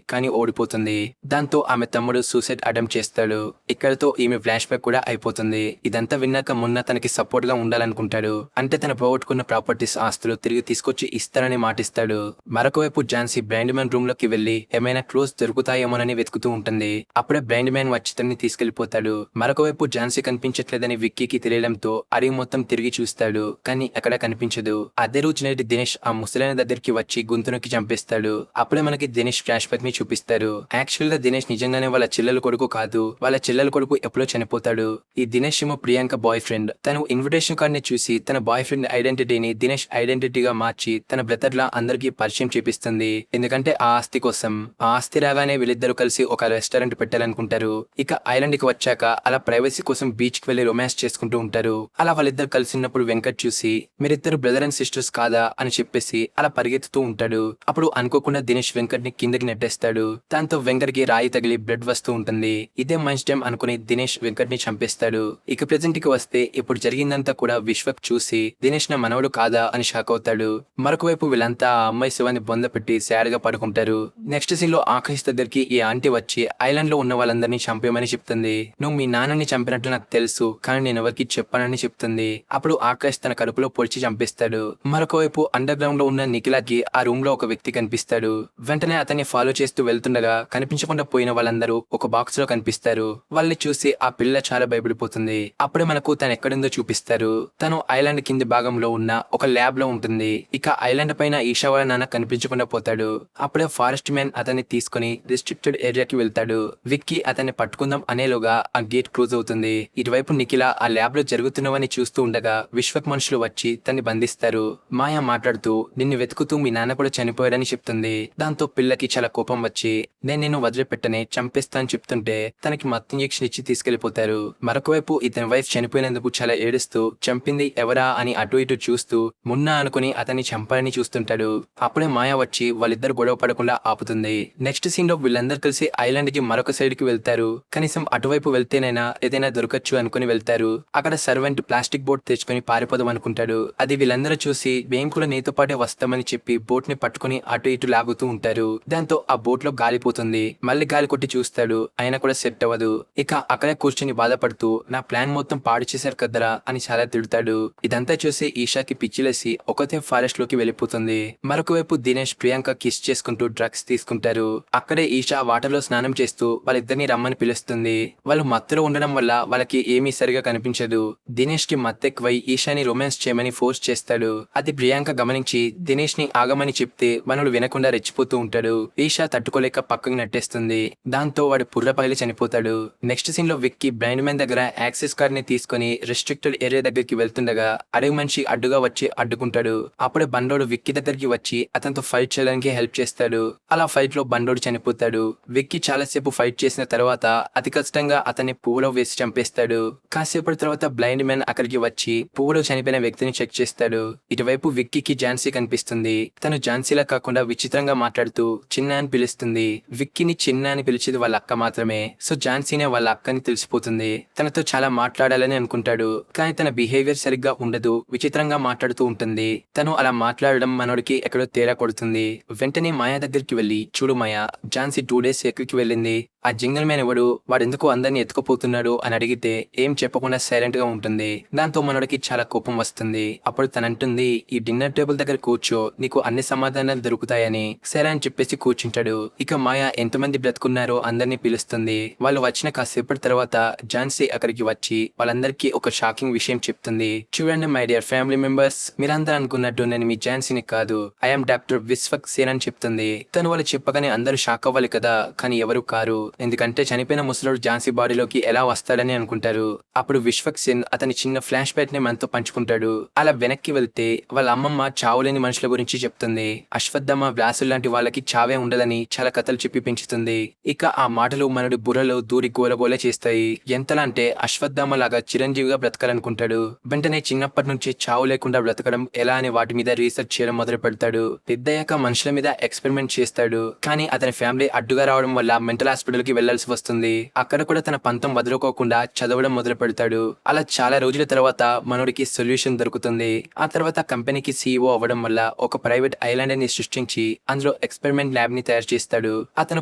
కానీ ఓడిపోతుంది. దాంతో ఆమె తమ్ముడు సూసైడ్ అటెంప్ట్ చేస్తాడు. ఇక్కడతో ఈమె ఫ్లాష్ బ్యాక్ కూడా అయిపోతుంది. ఇదంతా విన్నాక మున్న తనకి సపోర్ట్ గా ఉండాలనుకుంటాడు. అంటే తన పోగొట్టుకున్న ప్రాపర్టీస్, ఆస్తులు తిరిగి తీసుకొచ్చి ఇస్తారని మాటిస్తాడు. మరొక వైపు ఝాన్సీ బ్లైండ్ మ్యాన్ రూమ్ లోకి వెళ్లి ఏమైనా క్లోజ్ దొరుకుతాయేమోనని వెతుకుతూ ఉంటుంది. అప్పుడే బ్లైండ్ మ్యాన్ వచ్చి తనని తీసుకెళ్లిపోతాడు. మరొక వైపు ఝాన్సీ కనిపించట్లేదని విక్కీకి తెలియడంతో అడవి మొత్తం తిరిగి చూస్తాడు, కానీ ఎక్కడ కనిపించదు. అదే రోజు నైట్ దినేష్ ఆ ముసలైన దగ్గరికి వచ్చి గొంతునొక్కి చంపేస్తాడు. అప్పుడే మనకి దినేష్ ఫ్లాష్ బ్యాక్ ని చూపిస్తారు. యాక్చువల్ గా దినేష్ నిజంగానే వాళ్ళ చెల్లెల కొడుకు కాదు, వాళ్ళ చెల్లెల కొడుకు ఎప్పుడో చనిపోతాడు. ఈ దినేష్ ఏమో ప్రియాంక బాయ్ ఫ్రెండ్. తను ఇన్విటేషన్ కార్డ్ ని చూసి తన బాయ్ ఫ్రెండ్ ఐడెంటిటీని దినేష్ ఐడెంటిటీగా మార్చి తన బ్రదర్ లా అందరికీ పరిచయం చేపిస్తుంది. ఎందుకంటే ఆ ఆస్తి కోసం. ఆ ఆస్తి రాగానే వీళ్ళిద్దరు కలిసి ఒక రెస్టారెంట్ పెట్టాలనుకుంటారు. ఇక ఐలాండ్ కి వచ్చాక అలా ప్రైవసీ కోసం బీచ్ కి వెళ్లి రొమాన్స్ చేసుకుంటూ ఉంటారు. అలా వాళ్ళిద్దరు కలిసినప్పుడు వెంకట్ చూసి మీరిద్దరు బ్రదర్ అండ్ సిస్టర్స్ కాదా అని చెప్పేసి అలా పరిగెత్తుతూ ఉంటాడు. అప్పుడు అనుకోకుండా దినేష్ వెంకట్ ని కిందకి నెట్టేస్తాడు. దాంతో వెంకట్ కి రాయి తగిలి బ్లడ్ వస్తూ ఉంటుంది. ఇదే మంచి టైం అనుకుని దినేష్ వెంకట్ ని చంపేస్తాడు. ఇక ప్రెజెంట్ కి వస్తే ఇప్పుడు జరిగిందంతా కూడా విశ్వక్ చూసి దినేష్ నా మనవడు కాదా అని షాక్ అవుతాడు. మరొక వైపు వీళ్ళంతా ఆ అమ్మాయి శివాన్ని బొంద పెట్టి సాడ్ గా పడుకుంటారు. నెక్స్ట్ సీన్ లో ఆకాష్ దగ్గరికి ఈ ఆంటీ వచ్చి ఐలాండ్ లో ఉన్న వాళ్ళందరినీ చంపేయమని చెప్తుంది. నువ్వు మీ నాన్నని చంపినట్లు నాకు తెలుసు, కానీ నేను ఎవరికి చెప్పానని చెప్తుంది. అప్పుడు ఆకాష్ తన కడుపులో పొడిచి చంపేస్తాడు. మరొక వైపు అండర్ గ్రౌండ్ లో ఉన్న నిఖిలాకి ఆ రూమ్ లో ఒక వ్యక్తి కనిపిస్తాడు. వెంటనే అతన్ని ఫాలో చేస్తూ వెళ్తుండగా కనిపించకుండా పోయిన వాళ్ళందరూ ఒక బాక్స్ లో కనిపిస్తారు. వాళ్ళని చూసి ఆ పిల్ల చాలా భయపడిపోతుంది. అప్పుడే మనకు తను ఎక్కడుందో చూపిస్తారు. తను ఐలాండ్ కింది భాగంలో ఉన్న ఒక ల్యాబ్ లో ఉంటుంది. ఇక ఐలాండ్ పైన ఈషా వాళ్ళ నాన్న కనిపించకుండా పోతాడు. అప్పుడే ఫారెస్ట్ మ్యాన్ అతన్ని తీసుకుని రిస్ట్రిక్టెడ్ ఏరియాకి వెళ్తాడు. విక్కీ అతన్ని పట్టుకుందాం అనేలోగా ఆ గేట్ క్లోజ్ అవుతుంది. ఇటువైపు నిఖిల ఆ ల్యాబ్ లో జరుగుతున్నవని చూస్తూ ఉండగా విశ్వక్ మనుషులు వచ్చి తన్ని బంధిస్తారు. మాయా మాట్లాడుతూ నిన్ను వెతుకుతూ మీ నాన్న కూడా చనిపోయాడని చెప్తుంది. దాంతో పిల్లకి చాలా కోపం వచ్చి నేను నిన్ను వదిలిపెట్టనే చంపేస్తా అని చెప్తుంటే తనకి మత్తు ఇంజెక్షన్ ఇచ్చి తీసుకెళ్లిపోతారు. మరొక వైపు ఇతని వైఫ్ చనిపోయినందుకు చాలా ఏడుస్తూ చంపింది ఎవరా అని అటు ఇటు చూస్తూ మున్నా అనుకుని అతన్ని చంపాలని చూస్తుంటాడు. అప్పుడే మాయా వచ్చి వాళ్ళిద్దరు గొడవ పడకుండా ఆపుతుంది. నెక్స్ట్ సీన్ లో వీళ్ళందరూ కలిసి ఐలాండ్ కి మరొక సైడ్ కి వెళ్తారు. కనీసం అటువైపు వెళ్తేనైనా ఏదైనా దొరకచ్చు అనుకుని వెళ్తారు. అక్కడ సర్వెంట్ ప్లాస్టిక్ బోట్ తెచ్చుకొని పారిపోదాం అనుకుంటాడు. అది వీళ్ళందరూ చూసి మేము కూడా నీతో పాటే వస్తామని చెప్పి బోట్ ని పట్టుకుని అటు ఇటు లాగుతూ ఉంటారు. దాంతో ఆ బోట్ లో గాలిపోతుంది. మళ్ళీ గాలి కొట్టి చూస్తాడు, అయినా కూడా సెట్ అవ్వదు. ఇక అక్కడే కూర్చొని బాధపడుతూ నా ప్లాన్ మొత్తం పాడు చేశారు కదరా అని చాలా తిడతాడు. ఇదంతా చూసి ఈషాకి పిచ్చిలేసి ఒకతే ఫారెస్ట్ లోకి వెళ్ళిపోతుంది. మరొక వైపు దినేష్ ప్రియాంక కిస్ చేసుకుంటూ డ్రగ్స్ తీసుకుంటారు. అక్కడే ఈషా వాటర్ లో స్నానం చేస్తూ వాళ్ళిద్దరిని రమ్మని పిలుస్తుంది. వాళ్ళు మత్తులో ఉండడం వల్ల వాళ్ళకి ఏమీ సరిగా కనిపించదు. దినేష్ కి మత్తెక్కువై ఈషాని రొమాన్స్ చేయమని ఫోర్స్ చేస్తాడు. అది ప్రియాంక గమనించి దినేష్ ని ఆగమని చెప్తే మనోడు వినకుండా రెచ్చిపోతూ ఉంటాడు. ఈషా తట్టుకోలేక పక్కకి నెట్టేస్తుంది. దాంతో వాడు పుర్ర పగిలి చనిపోతాడు. నెక్స్ట్ సీన్ లో విక్కీ బ్లైండ్ మ్యాన్ దగ్గర యాక్సెస్ కార్ ని తీసుకుని రెస్ట్రిక్టెడ్ ఏరియా దగ్గరికి వెళ్తుండగా అడవి మనిషి అడ్డుగా వచ్చి అడ్డుకుంటాడు. అప్పుడే బండోడు విక్కీ దగ్గరికి వచ్చి అతనితో ఫైట్ చేయడానికి హెల్ప్ చేస్తాడు. అలా ఫైట్ లో బండోడు చనిపోతాడు. విక్కీ చాలాసేపు ఫైట్ చేసిన తర్వాత అతి కష్టంగా అతన్ని పువ్వులో వేసి చంపేస్తాడు. కాసేపటి తర్వాత బ్లైండ్ మ్యాన్ అక్కడికి వచ్చి పువ్వులో చనిపోయిన వ్యక్తిని చెక్ చేస్తాడు. ఇటువైపు విక్కీకి ఝాన్సీ కనిపిస్తుంది. తను ఝాన్సీలా కాకుండా విచిత్రంగా మాట్లాడుతూ చిన్న అని పిలుస్తుంది. విక్కీని చిన్న అని పిలిచేది వాళ్ళ అక్క మాత్రమే. సో ఝాన్సీనే వాళ్ళ అక్కని తెలిసిపోతుంది. తనతో చాలా మాట్లాడాలని అనుకుంటాడు, కానీ తన బిహేవియర్ సరిగ్గా ఉండదు, విచిత్రంగా మాట్లాడుతూ ఉంటుంది. తను అలా మాట్లాడడం మనోడికి ఎక్కడో తేడా కొడుతుంది. వెంటనే మాయా దగ్గరికి వెళ్లి చూడు మాయా, ఝాన్సీ 2 days ఎక్కడికి వెళ్ళింది, ఆ జింగల్ మ్యాన్ ఎవడు, వాడెందుకు అందరినీ ఎత్తుకుపోతున్నాడు అని అడిగితే ఏం చెప్పకుండా సైలెంట్ గా ఉంటుంది. దాంతో మనోడికి చాలా కోపం వస్తుంది. అప్పుడు తనంటుంది ఈ డిన్నర్ టేబుల్ దగ్గర కూర్చో, నీకు అన్ని సమాధానాలు దొరుకుతాయని. సరే అని చెప్పేసి కూర్చుంటాడు. ఇక మాయా ఎంతమంది బ్రతుకున్నారో అందరినీ పిలుస్తుంది. వాళ్ళు వచ్చిన కాసేపటి సేపటి తర్వాత ఝాన్సీ అక్కడికి వచ్చి వాళ్ళందరికీ ఒక షాకింగ్ విషయం చెప్తుంది. చూడండి మై డియర్ ఫ్యామిలీ మెంబర్స్, మీరందరూ అనుకున్నట్టు నేను మీ ఝాన్సీని కాదు, ఐఎమ్ డాక్టర్ విశ్వక్ సేన్ అని చెప్తుంది. తను వాళ్ళు చెప్పగానే అందరూ షాక్ అవ్వాలి కదా, కానీ ఎవరు కారు. ఎందుకంటే చనిపోయిన ముసలోడు ఝాన్సీ బాడీలోకి ఎలా వస్తాడని అనుకుంటారు. అప్పుడు విశ్వక్ సేన్ అతని చిన్న ఫ్లాష్ బ్యాక్ ని మనతో పంచుకుంటాడు. అలా వెనక్కి వెళ్తే వాళ్ళ అమ్మమ్మ చావులేని మనుషుల గురించి చెప్తుంది. అశ్వత్థామ వ్యాసులు లాంటి వాళ్ళకి చావే ఉండదని చాలా కథలు చెప్పి పెంచుతుంది. ఇక ఆ మాటలు మనడు బుర్రలో దూరి గోలగోల చేస్తాయి. ఎంతలా అంటే అశ్వత్థామ లాగా చిరంజీవిగా బ్రతకాలనుకుంటాడు. వెంటనే చిన్నప్పటి నుంచి చావు లేకుండా బ్రతకడం ఎలా అని వాటి మీద రీసెర్చ్ చేయడం మొదలు పెడతాడు. పెద్దయ్యాక మనుషుల మీద ఎక్స్పెరిమెంట్ చేస్తాడు. కానీ అతని ఫ్యామిలీ అడ్డుగా రావడం వల్ల మెంటల్ హాస్పిటల్ కి వెళ్లాల్సి వస్తుంది. అక్కడ కూడా తన పంతం వదులుకోకుండా చదవడం మొదలు పెడతాడు. అలా చాలా రోజుల తర్వాత మనోడికి సొల్యూషన్ దొరుకుతుంది. ఆ తర్వాత కంపెనీకి సీఈఓ అవ్వడం వల్ల ఒక ప్రైవేట్ ఐలాండ్ ని సృష్టించి అందులో ఎక్స్పెరిమెంట్ ల్యాబ్ ని తయారు చేస్తాడు. అతను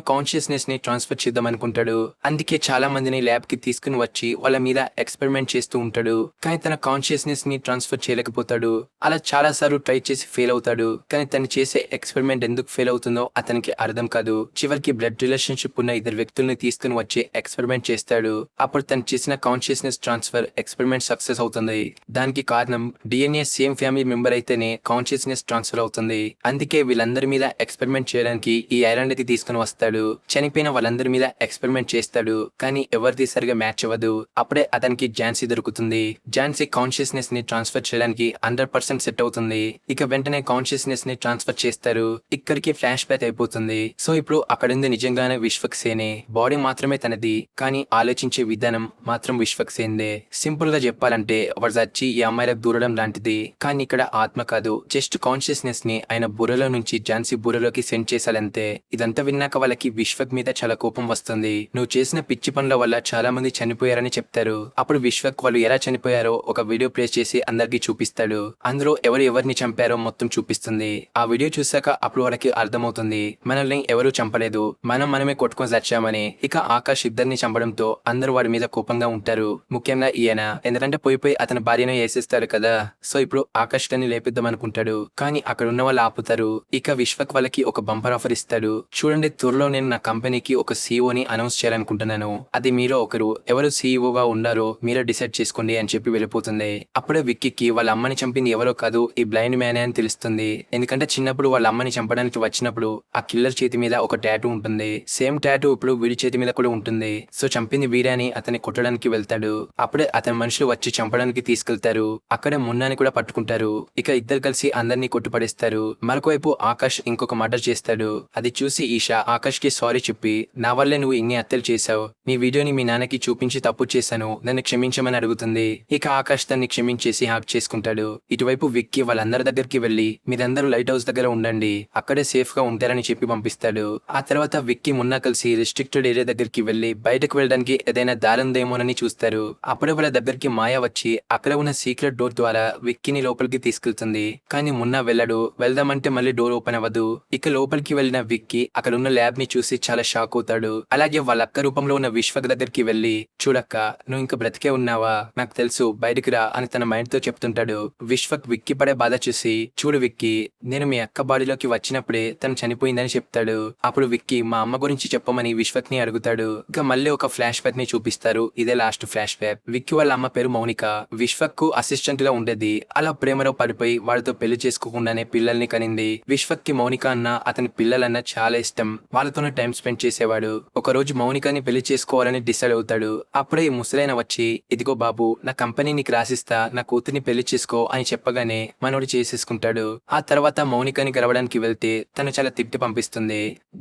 కాన్షియస్నెస్ ని ట్రాన్స్ఫర్ చేద్దాం అనుకుంటాడు. అందుకే చాలా మందిని ల్యాబ్ కి తీసుకుని వచ్చి వాళ్ళ మీద ఎక్స్పెరిమెంట్ చేస్తూ ఉంటాడు. కానీ తన కాన్షియస్నెస్ ని ట్రాన్స్ఫర్ చేయలేకపోతాడు. అలా చాలా సార్లు ట్రై చేసి ఫెయిల్ అవుతాడు. కానీ తను చేసే ఎక్స్పెరిమెంట్ ఎందుకు ఫెయిల్ అవుతుందో అతనికి అర్థం కాదు. చివరికి బ్లడ్ రిలేషన్షిప్ ఉన్న ఇద్దరు వ్యక్తుల్ని తీసుకుని వచ్చి ఎక్స్పెరిమెంట్ చేస్తాడు. అప్పుడు తను చేసిన కాన్షియస్నెస్ ట్రాన్స్ఫర్ ఎక్స్పెరిమెంట్ సక్సెస్ అవుతుంది. దానికి కారణం డిఎన్ఏ సేమ్ ఫ్యామిలీ మెంబర్ అయితేనే కాన్షియస్నెస్ ట్రాన్స్ఫర్ అవుతుంది. అందుకే వీళ్ళందరి మీద ఎక్స్పెరిమెంట్ చేయడానికి ఈ ఐలాండ్ కి తీసుకుని వస్తాడు. చనిపోయిన వాళ్ళందరి మీద ఎక్స్పెరిమెంట్ చేస్తాడు. కానీ ఎవరిది సరిగా మ్యాచ్ అవ్వదు. అప్పుడే అతనికి ఝాన్సీ దొరుకుతుంది. ఝాన్సీ కాన్షియస్నెస్ ని ట్రాన్స్ఫర్ చేయడానికి 100% సెట్ అవుతుంది. ఇక వెంటనే కాన్షియస్నెస్ ని ట్రాన్స్ఫర్ చేస్తారు. ఇక్కడికి ఫ్లాష్ బ్యాక్ అయిపోతుంది. సో ఇప్పుడు అక్కడుంది నిజంగానే విశ్వక్ సేనే. బాడీ మాత్రమే తనది, కానీ ఆలోచించే విధానం మాత్రం విశ్వక్ సేన్దే. సింపుల్ గా చెప్పాలంటే వాడు చచ్చి ఈ అమ్మాయిలకు దూరడం లాంటిది. కానీ ఇక్కడ ఆత్మ కాదు, జస్ట్ కాన్షియస్నెస్ ని ఆయన బుర్రలో నుంచి ఝాన్సీ బుర్రలోకి సెండ్ చేశాలంతే. ఇదంతా విన్నాక వాళ్ళకి విశ్వక్ మీద చాలా కోపం వస్తుంది. నువ్వు చేసిన పిచ్చి పనుల వల్ల చాలా మంది చనిపోయారని చెప్తారు. అప్పుడు విశ్వక్ వాళ్ళు ఎలా చనిపోయారో ఒక వీడియో ప్లే చేసి అందరికి చూపిస్తాడు. అందులో ఎవరిని చంపారో మొత్తం చూపిస్తుంది. ఆ వీడియో చూసాక అప్పుడు వాళ్ళకి అర్థమవుతుంది మనల్ని ఎవరు చంపలేదు, మనమే కొట్టుకొని చచ్చామని. ఇక ఆకాష్ ఇద్దరిని చంపడంతో అందరూ వాడి మీద కోపంగా ఉంటారు. ముఖ్యంగా ఈయన, ఎందుకంటే పోయి అతని భార్యను వేసేస్తారు కదా. సో ఇప్పుడు ఆకాష్ అని లేపిద్దాం అనుకుంటాడు. కానీ అక్కడ ఉన్న వాళ్ళు ఆపుతారు. ఇక విశ్వక్ వాళ్ళకి ఒక బంపర్ ఆఫర్ ఇస్తాడు. చూడండి, త్వరలో నేను నా కంపెనీకి ఒక సీఈఓని అనౌన్స్ చేయాలనుకుంటున్నాను. అది మీలో ఒకరు, ఎవరు సీఈఓగా ఉన్నారో మీరే డిసైడ్ చేసుకోండి అని చెప్పి వెళ్ళిపోతుంది. అప్పుడే విక్కీకి వాళ్ళ అమ్మని చంపింది ఎవరో కాదు, ఈ బ్లైండ్ మ్యానే అని తెలుస్తుంది. ఎందుకంటే చిన్నప్పుడు వాళ్ళ అమ్మని చంపడానికి వచ్చినప్పుడు ఆ కిల్లర్ చేతి మీద ఒక టాటూ ఉంటుంది. సేమ్ టాటూ ఇప్పుడు వీడి చేతి మీద కూడా ఉంటుంది. సో చంపింది వీరే అని అతన్ని కొట్టడానికి వెళ్తాడు. అప్పుడే అతని మనుషులు వచ్చి చంపడానికి తీసుకెళ్తారు. అక్కడే మున్నాని కూడా పట్టుకుంటారు. ఇక ఇద్దరు కలిసి అందరినీ కొట్టుపడేస్తారు. మరొకవైపు ఆకాష్ ఇంకొక మర్డర్ చేస్తాడు. అది చూసి ఈషా ఆకాష్ కి సారీ చెప్పి, నా వల్లే నువ్వు ఇన్ని హత్యలు చేశావు, నీ వీడియోని మీ నాన్నకి చూపించి తప్పు చేశాను, నన్ను క్షమించమని అడుగుతుంది. ఇక ఆకాష్ తన్ని క్షమించేసి హాక్ చేసుకుంటాడు. ఇటువైపు విక్కీ వాళ్ళందరి దగ్గరికి వెళ్లి మీరందరూ లైట్ హౌస్ దగ్గర ఉండండి, అక్కడే సేఫ్ గా ఉంటారని చెప్పి పంపిస్తాడు. ఆ తర్వాత విక్కీ మున్నా కలిసి రిస్ట్రిక్టెడ్ ఏరియా దగ్గరికి వెళ్లి బయటకు వెళ్ళడానికి ఏదైనా దారుందేమోనని చూస్తారు. అప్పుడే వాళ్ళ దగ్గరికి మాయా వచ్చి అక్కడ ఉన్న సీక్రెట్ డోర్ ద్వారా విక్కీని లోపలికి తీసుకెళ్తుంది. కానీ మున్నా వెళ్ళడు. వెళ్దామంటే మళ్ళీ డోర్ ఓపెన్ అవ్వదు. ఇక లోపలికి వెళ్లిన విక్కీ అక్కడ ఉన్న ల్యాబ్ ని చూసి చాలా షాక్ అవుతాడు. అలాగే వాళ్ళ అక్క రూపంలో ఉన్న విశ్వక్ దగ్గరికి వెళ్లి, చూడక్క, నువ్వు ఇంకా బ్రతికే ఉన్నావా, నాకు తెలుసు, బయటికి రా అని తన మైండ్ తో చెప్తుంటాడు. విశ్వక్ విక్కీ పడే బాధ చూసి, చూడు విక్కీ, నేను మీ అక్క బాడీలోకి వచ్చినప్పుడే తను చనిపోయిందని చెప్తాడు. అప్పుడు విక్కీ మా అమ్మ గురించి చెప్పమని విశ్వక్ ని అడుగుతాడు. ఇక మళ్ళీ ఒక ఫ్లాష్ బ్యాక్ ని చూపిస్తారు. ఇదే లాస్ట్ ఫ్లాష్ బ్యాక్. విక్కీ వాళ్ళ అమ్మ పేరు మౌనిక. విశ్వక్ కు అసిస్టెంట్ గా ఉండేది. అలా ప్రేమలో పడిపోయి వాడితో పెళ్లి చేసుకోకుండానే పిల్లల్ని కనింది. విశ్వక్ కి మౌనిక అన్న అతని పిల్లలన్న చాలా ఇష్టం. వాళ్ళతోనే టైం స్పెండ్ చేసేవాడు. ఒక రోజు మౌనికని పెళ్లి చేసుకోవాలని డిసైడ్ అవుతాడు. అప్పుడే ఈ ముసలైన వచ్చి, ఇదిగో బాబు, నా కంపెనీ నీకు రాసిస్తా, నా కూతుర్ని పెళ్లి చేసుకో అని చెప్పగానే మనోడు చేసేసుకుంటాడు. ఆ తర్వాత మౌనికని గెలవడానికి వెళ్తే తను చాలా తిట్టి పంపిస్తుంది.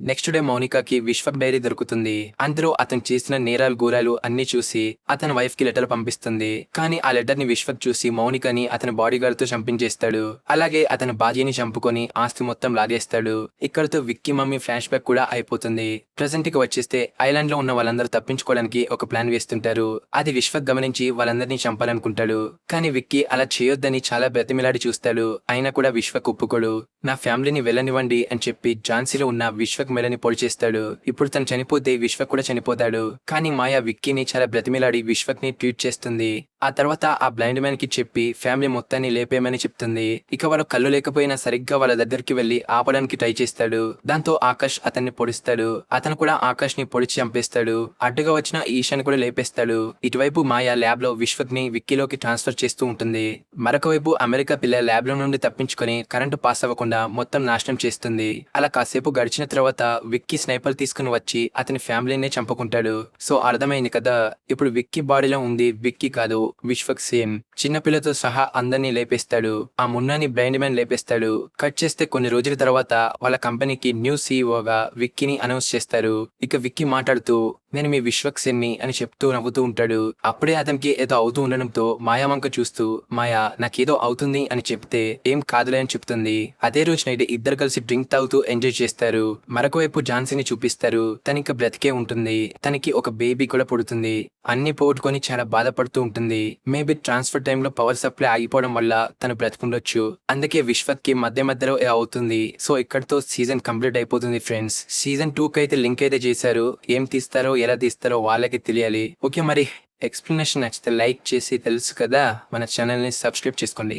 నెక్స్ట్ డే మౌనికకి విశ్వక్ డైరీ దొరుకుతుంది. అందులో అతను చేసిన నేరాలు ఘోరాలు అన్ని చూసి అతని వైఫ్ కి లెటర్ పంపిస్తుంది. కానీ ఆ లెటర్ ని విశ్వక్ చూసి మౌనికని అతని బాడీ గార్డ్ తో చంపించేస్తాడు. అలాగే అతని భార్యని చంపుకొని ఆస్తి మొత్తం లాగేస్తాడు. ఇక్కడతో విక్కీ మమ్మీ ఫ్లాష్ బ్యాక్ కూడా అయిపోతుంది. ప్రెసెంట్ కి వచ్చేస్తే ఐలాండ్ లో ఉన్న వాళ్ళందరూ తప్పించుకోవడానికి ఒక ప్లాన్ వేస్తుంటారు. అది విశ్వక్ గమనించి వాళ్ళందరినీ చంపాలనుకుంటాడు. కానీ విక్కీ అలా చేయొద్దని చాలా బ్రతిమిలాడి చూస్తాడు. అయినా కూడా విశ్వక్ ఒప్పుకోడు. నా ఫ్యామిలీని వెళ్ళనివ్వండి అని చెప్పి ఝాన్సీలో ఉన్న విశ్వక్ మెడని పొడి చేస్తాడు. ఇప్పుడు తను చనిపోతే విశ్వక్ కూడా చనిపోతాడు. కానీ మాయా విక్కీని చాలా బ్రతిమిలాడి విశ్వక్ ని ట్వీట్ చేస్తుంది. ఆ తర్వాత ఆ బ్లైండ్ మ్యాన్ కి చెప్పి ఫ్యామిలీ మొత్తాన్ని లేపేయమని చెప్తుంది. ఇక వాళ్ళు కళ్ళు లేకపోయినా సరిగ్గా వాళ్ళ దగ్గరికి వెళ్లి ఆపడానికి ట్రై చేస్తాడు. దాంతో ఆకాష్ అతన్ని పొడుస్తాడు. అతను కూడా ఆకాష్ ని పొడిచి చంపేస్తాడు. అడ్డుగా వచ్చిన ఈశాన్ కూడా లేపేస్తాడు. ఇటువైపు మాయా ల్యాబ్ లో విశ్వక్ ని విక్కీలోకి ట్రాన్స్ఫర్ చేస్తూ ఉంటుంది. మరొక వైపు అమెరికా పిల్ల ల్యాబ్ లో నుండి తప్పించుకొని కరెంటు పాస్ అవ్వకుండా మొత్తం నాశనం చేస్తుంది. అలా కాసేపు గడిచిన తర్వాత విక్కీ స్నైపర్ తీసుకుని వచ్చి అతని ఫ్యామిలీనే చంపుకుంటాడు. సో అర్థమైంది కదా, ఇప్పుడు విక్కీ బాడీలో ఉంది విక్కీ కాదు, విశ్వక్ సేమ్. చిన్నపిల్లతో సహా అందరినీ లేపేస్తాడు. ఆ మున్నాని బ్లైండ్ మ్యాన్ లేపేస్తాడు. కట్ చేస్తే కొన్ని రోజుల తర్వాత వాళ్ళ కంపెనీకి న్యూ సీఈఓగా విక్కీని అనౌన్స్ చేస్తారు. ఇక విక్కీ మాట్లాడుతూ నేను మీ విశ్వక్ సేన్ని అని చెప్తూ నవ్వుతూ ఉంటాడు. అప్పుడే అతనికి ఏదో అవుతూ ఉండడంతో మాయావంక చూస్తూ మాయా నాకేదో అవుతుంది అని చెప్తే ఏం కాదులే అని చెప్తుంది. అదే రోజు నైట్ ఇద్దరు కలిసి డ్రింక్ తాగుతూ ఎంజాయ్ చేస్తారు. మరొక వైపు ఝాన్సీని చూపిస్తారు. తనిక బ్రతికే ఉంటుంది. తనకి ఒక బేబీ కూడా పుడుతుంది. అన్ని పోగొట్టుకొని చాలా బాధపడుతూ ఉంటుంది. మేబీ ట్రాన్స్ఫర్ టైంలో పవర్ సప్లై ఆగిపోవడం వల్ల తను బ్రతుకుండొచ్చు. అందుకే విశ్వక్ కి మధ్య మధ్యలో అవుతుంది. సో ఇక్కడతో సీజన్ కంప్లీట్ అయిపోతుంది ఫ్రెండ్స్. సీజన్ 2 కి అయితే లింక్ అయితే చేశారు. ఏం తీస్తారో ఎలా తీస్తారో వాళ్ళకి తెలియాలి. ఓకే, మరి ఎక్స్ప్లెనేషన్ నచ్చితే లైక్ చేసి తెలుసు కదా మన ఛానల్ ని సబ్స్క్రైబ్ చేసుకోండి.